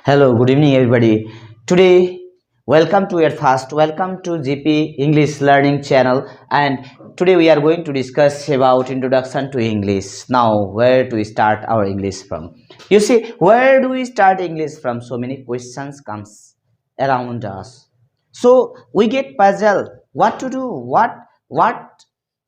Hello, good evening, everybody. Today, welcome to GP English Learning Channel. And today we are going to discuss about introduction to English. Now, where to start our English from? You see, where do we start English from? So many questions comes around us. So we get puzzled. What to do? What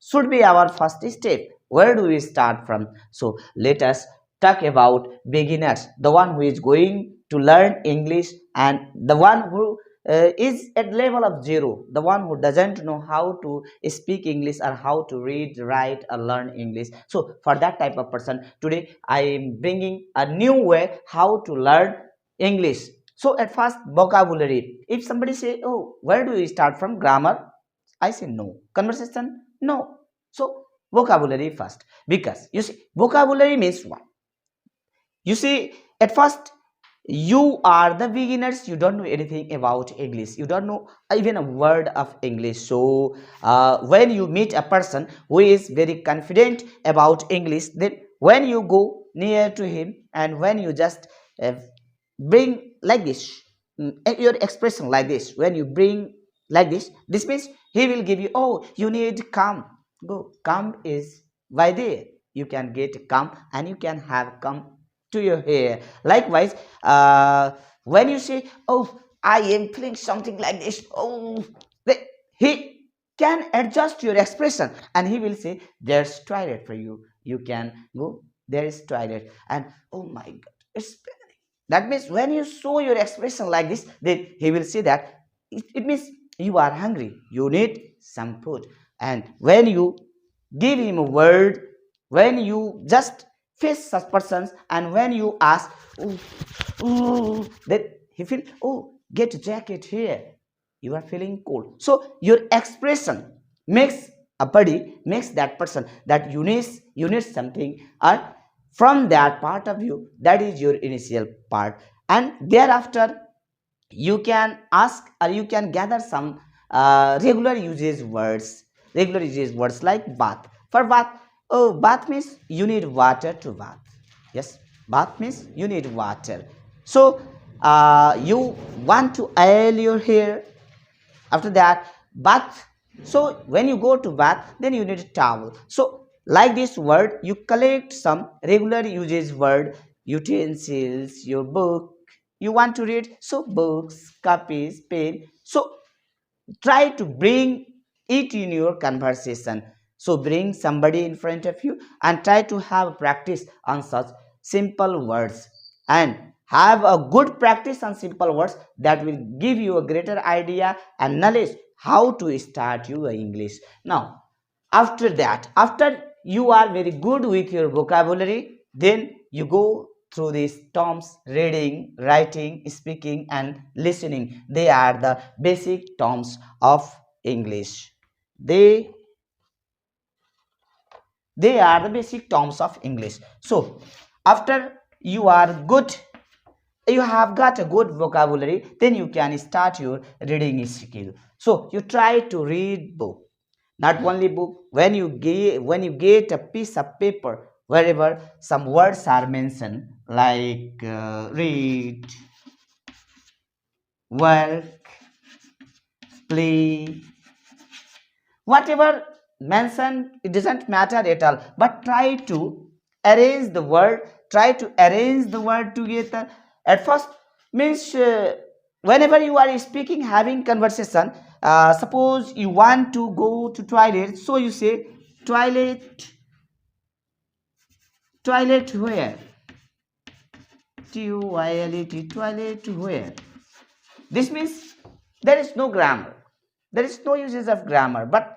should be our first step? Where do we start from? So let us talk about beginners, the one who is going to learn English and the one who is at level of zero, the one who doesn't know how to speak English or how to read, write, or learn English. So for that type of person, today I am bringing a new way how to learn English. So at first, vocabulary. If somebody say, "Oh, where do you start from?" Grammar, I say no. Conversation, no. So vocabulary first, because you see, vocabulary means what? You see, at first you are the beginners, you don't know anything about English, you don't know even a word of English. So when you meet a person who is very confident about English, then when you go near to him and when you just uh, bring like this, your expression like this, when you bring like this means he will give you, oh, you need come. Go, come is by there, you can get come and you can have come to your hair. Likewise, when you say, oh, I am feeling something like this, oh, he can adjust your expression and he will say, there's toilet for you, you can go, there is toilet. And oh my god, it's, that means when you show your expression like this, then he will say that it means you are hungry, you need some food. And when you give him a word, when you just face such persons and when you ask, "Ooh, ooh," then he feel, oh, get a jacket here, you are feeling cold. So your expression makes a body, makes that person that you need something, or from that part of view, that is your initial part. And thereafter you can ask or you can gather some regular usage words like bath. For bath, oh, bath means you need water to bath. Yes, bath means you need water. So you want to oil your hair, after that bath. So when you go to bath, then you need a towel. So like this word, you collect some regular usage word, utensils, your book, you want to read, so books, copies, pen. So try to bring it in your conversation. So bring somebody in front of you and try to have practice on such simple words, and have a good practice on simple words that will give you a greater idea and knowledge how to start your English. Now after that, after you are very good with your vocabulary, then you go through these terms: reading, writing, speaking, and listening. They are the basic terms of English. They they are the basic terms of English. So after you are good, you have got a good vocabulary, then you can start your reading skill. So you try to read book, not only book. When you get a piece of paper, wherever some words are mentioned like read, work, play, whatever mentioned, it doesn't matter at all, but try to arrange the word together. At first means, whenever you are speaking, having conversation, suppose you want to go to toilet, so you say toilet. Toilet where? Toilet, toilet where? This means there is no grammar, there is no uses of grammar, but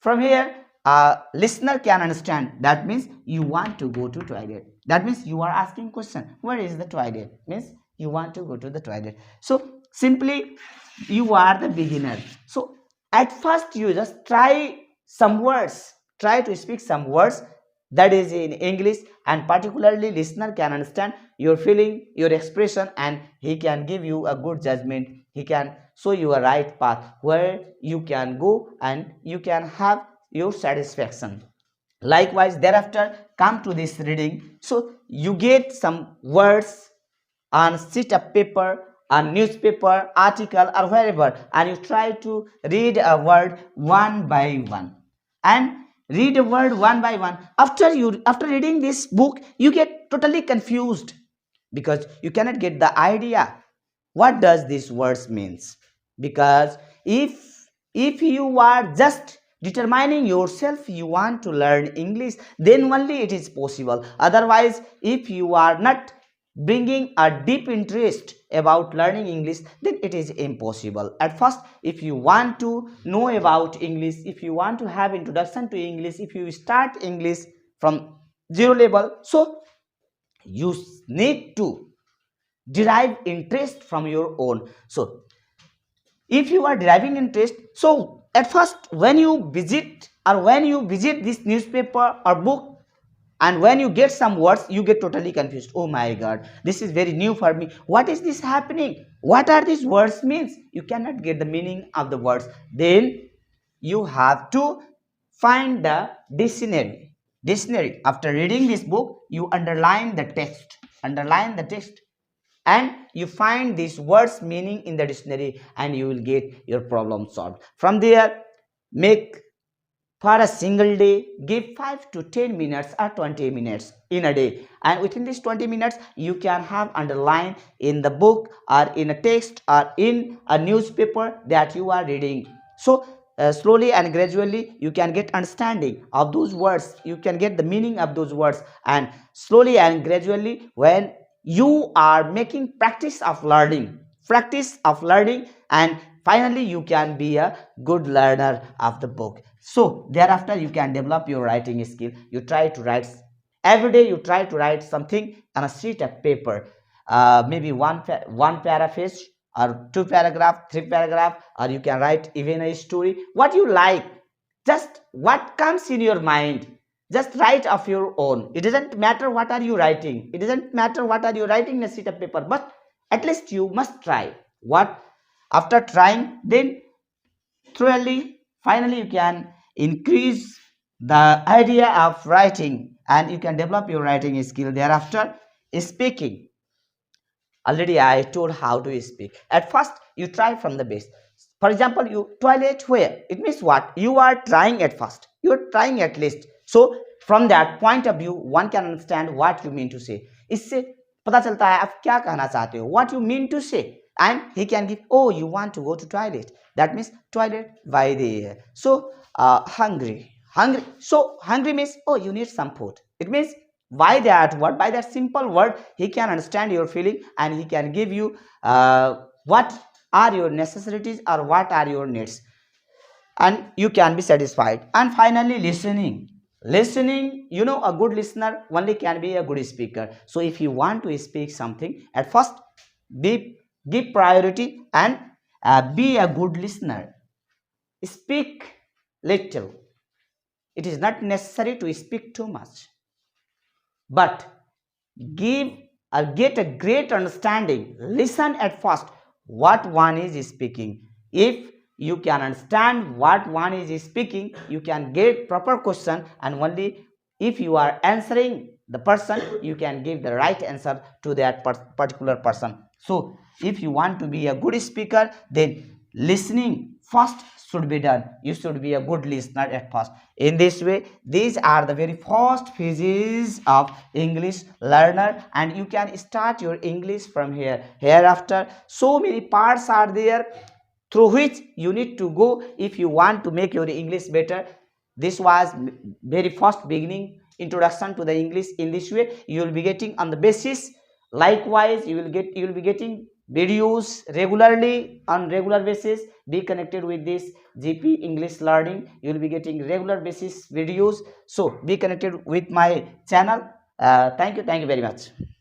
from here a listener can understand. That means you want to go to toilet, that means you are asking question, where is the toilet, means you want to go to the toilet. So simply you are the beginner. So at first you just try some words, try to speak some words that is in English, and particularly listener can understand your feeling, your expression, and he can give you a good judgment. He can show you a right path where you can go and you can have your satisfaction. Likewise, thereafter come to this reading. So you get some words, on sheet of paper, on newspaper, article, or wherever, and you try to read a word one by one, and read a word one by one. After reading this book, you get totally confused because you cannot get the idea what does these words means. Because if you are just determining yourself you want to learn English, then only it is possible. Otherwise, if you are not bringing a deep interest about learning English, then it is impossible. At first, if you want to know about English, if you want to have introduction to English, if you start English from zero level, so you need to derive interest from your own. So if you are deriving interest, so at first when you visit this newspaper or book, and when you get some words, you get totally confused. Oh my god, this is very new for me. What is this happening? What are these words means? You cannot get the meaning of the words. Then you have to find the dictionary. After reading this book, you underline the text, and you find these words meaning in the dictionary, and you will get your problem solved. From there, make for a single day, give 5 to 10 minutes or 20 minutes in a day, and within these 20 minutes you can have underline in the book or in a text or in a newspaper that you are reading. So slowly and gradually you can get understanding of those words, you can get the meaning of those words, and slowly and gradually when you are making practice of learning, and finally you can be a good learner of the book. So thereafter you can develop your writing skill. You try to write every day, you try to write something on a sheet of paper, maybe one paraphrase or two paragraph, three paragraph, or you can write even a story, what you like, just what comes in your mind, just write of your own. It doesn't matter what are you writing, it doesn't matter what are you writing in a sheet of paper, but at least you must try. What after trying, then truly finally you can increase the idea of writing, and you can develop your writing skill. Thereafter, speaking, already I told how to speak. At first you try from the base. For example, you toilet where, it means what you are trying. At first you are trying at least. So from that point of view one can understand what you mean to say. इससे पता चलता है आप क्या कहना चाहते हो, what you mean to say, and he can give, oh you want to go to toilet, that means toilet by the air. So hungry, so hungry means, oh you need some food. It means by that word, by that simple word, he can understand your feeling, and he can give you what are your necessities or what are your needs, and you can be satisfied. And finally, listening, you know, a good listener only can be a good speaker. So if you want to speak something, at first give priority and be a good listener. Speak little, it is not necessary to speak too much, but give or get a great understanding. Listen at first what one is speaking. If you can understand what one is speaking, you can get proper question, and only if you are answering the person, you can give the right answer to that particular person. So if you want to be a good speaker, then listening first should be done. You should be a good listener at first. In this way, these are the very first phases of English learner, and you can start your English from here. Hereafter, so many parts are there through which you need to go if you want to make your English better. This was very first beginning introduction to the English. In this way you will be getting on the basis. Likewise you will be getting videos regularly on regular basis. Be connected with this GP English learning. You will be getting regular basis videos, so be connected with my channel. Thank you very much.